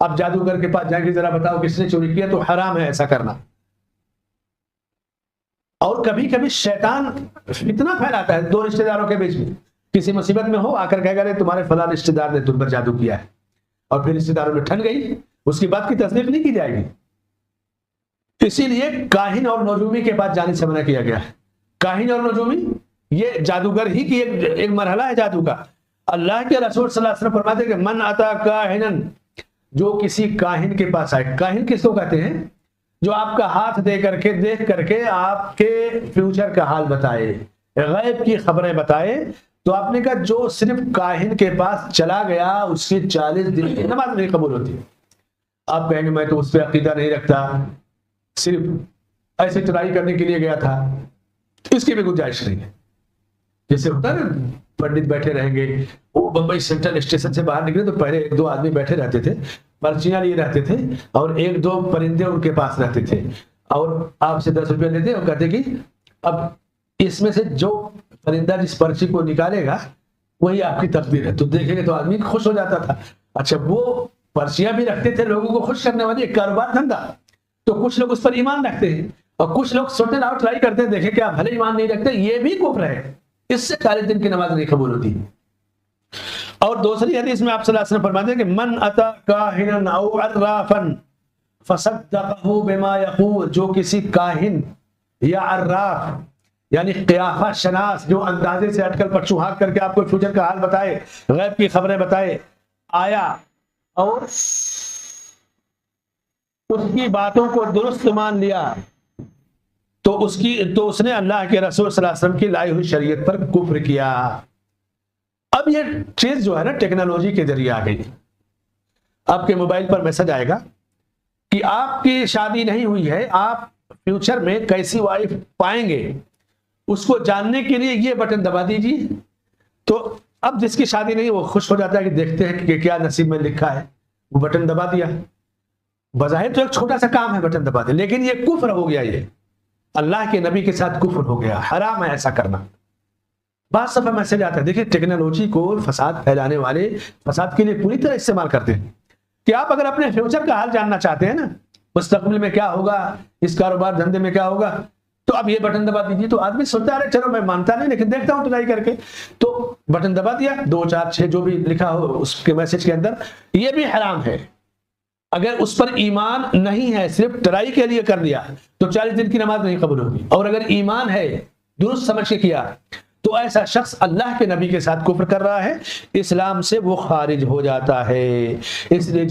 اب جادوگر کے پاس جا کے ذرا بتاؤ کس نے چوری کیا، تو حرام ہے ایسا کرنا۔ اور کبھی کبھی شیطان فتنہ پھیلاتا ہے دو رشتہ داروں کے بیچ میں، کسی مصیبت میں ہو، آ کر کہے گا تمہارے فلاں رشتہ دار نے تم پر جادو کیا ہے، اور پھر رشتہ داروں میں ٹھن گئی، اس کی بات کی تصدیق نہیں کی جائے گی۔ اسی لیے کاہن اور نجومی کے پاس جانے سے منع کیا گیا ہے۔ کاہن اور نجومی یہ جادوگر ہی کی ایک مرحلہ ہے جادو کا۔ اللہ کے رسول صلی اللہ علیہ وسلم فرماتے ہیں کہ من اتا کاہنن، جو کسی کاہن کے پاس آئے۔ کاہن کس کو کہتے ہیں؟ جو آپ کا ہاتھ دیکھ کر کے آپ کے فیوچر کا حال بتائے، غیب کی خبریں بتائے۔ تو آپ نے کہا جو صرف کاہن کے پاس چلا گیا اس کی 40 دن کی نماز نہیں قبول ہوتی۔ آپ کہیں گے میں تو اس پہ عقیدہ نہیں رکھتا، صرف ایسے ٹرائی کرنے کے لیے گیا تھا، اس کی بھی گنجائش نہیں ہے۔ جیسے ہوتا ہے نا پنڈت بیٹھے رہیں گے، وہ بمبئی سینٹرل اسٹیشن سے باہر نکلے تو پہلے 1-2 آدمی بیٹھے رہتے تھے، پرچیاں لیے رہتے تھے، اور 1-2 پرندے ان کے پاس رہتے تھے، اور آپ سے 10 روپے لیتے اور کہتے کہ اب اس میں سے جو پرندہ جس پرچی کو نکالے گا وہی آپ کی تقدیر ہے۔ تو دیکھیں گے تو آدمی خوش ہو جاتا تھا۔ اچھا، وہ پرچیاں بھی رکھتے تھے لوگوں کو خوش کرنے والی، ایک کاروبار دھندا۔ تو کچھ لوگ اس پر ایمان رکھتے ہیں اور کچھ لوگ سوچتے ہیں ٹرائی کرتے ہیں، دیکھیں کہ آپ بھلے ایمان نہیں رکھتے، یہ بھی کفر ہے، اس سے 40 دن کی نماز نہیں قبول ہوتی۔ اور دوسری حدیث میں آپ صلی اللہ علیہ وسلم فرماتے ہیں کہ من اتا کاہنا او عرافا فصدقه بما یقول، جو کسی کاہن یا عراف یعنی قیافہ شناس، جو اندازے سے اٹکل پچوہات کر کے آپ کو فیوچر کا حال بتائے، غیب کی خبریں بتائے، آیا اور اس کی باتوں کو درست مان لیا، تو اس نے اللہ کے رسول صلی اللہ علیہ وسلم کی لائی ہوئی شریعت پر کفر کیا۔ اب یہ چیز جو ہے نا ٹیکنالوجی کے ذریعے آ گئی۔ آپ کے موبائل پر میسج آئے گا کہ آپ کی شادی نہیں ہوئی ہے، آپ فیوچر میں کیسی وائف پائیں گے، اس کو جاننے کے لیے یہ بٹن دبا دیجیے۔ تو اب جس کی شادی نہیں وہ خوش ہو جاتا ہے کہ دیکھتے ہیں کہ کیا نصیب میں لکھا ہے، وہ بٹن دبا دیا۔ بظاہر تو ایک چھوٹا سا کام ہے بٹن دبا دیا، لیکن یہ کفر ہو گیا، یہ اللہ کے نبی کے ساتھ کفر ہو گیا، حرام ہے ایسا کرنا۔ بعض دفعہ میسج آتا ہے، دیکھیں ٹیکنالوجی کو فساد پھیلانے والے فساد کے لیے پوری طرح استعمال کرتے ہیں کہ آپ اگر اپنے فیوچر کا حال جاننا چاہتے ہیں نا، مستقبل میں کیا ہوگا، اس کاروبار دھندے میں کیا ہوگا، تو اب یہ بٹن دبا دیجیے۔ تو آدمی سوچتا ہے چلو میں مانتا نہیں لیکن دیکھتا ہوں ٹرائی کر کے، تو بٹن دبا دیا، 2 4 6 جو بھی لکھا ہو اس کے میسج کے اندر، یہ بھی حرام ہے۔ اگر اس پر ایمان نہیں ہے، صرف ٹرائی کے لیے کر لیا، تو 40 دن کی نماز نہیں قبول ہوگی۔ اور اگر ایمان ہے، درست سمجھ کے کیا، تو ایسا شخص اللہ کے نبی کے ساتھ کفر کر رہا ہے، اسلام سے وہ خارج ہو جاتا ہے۔ اس لیے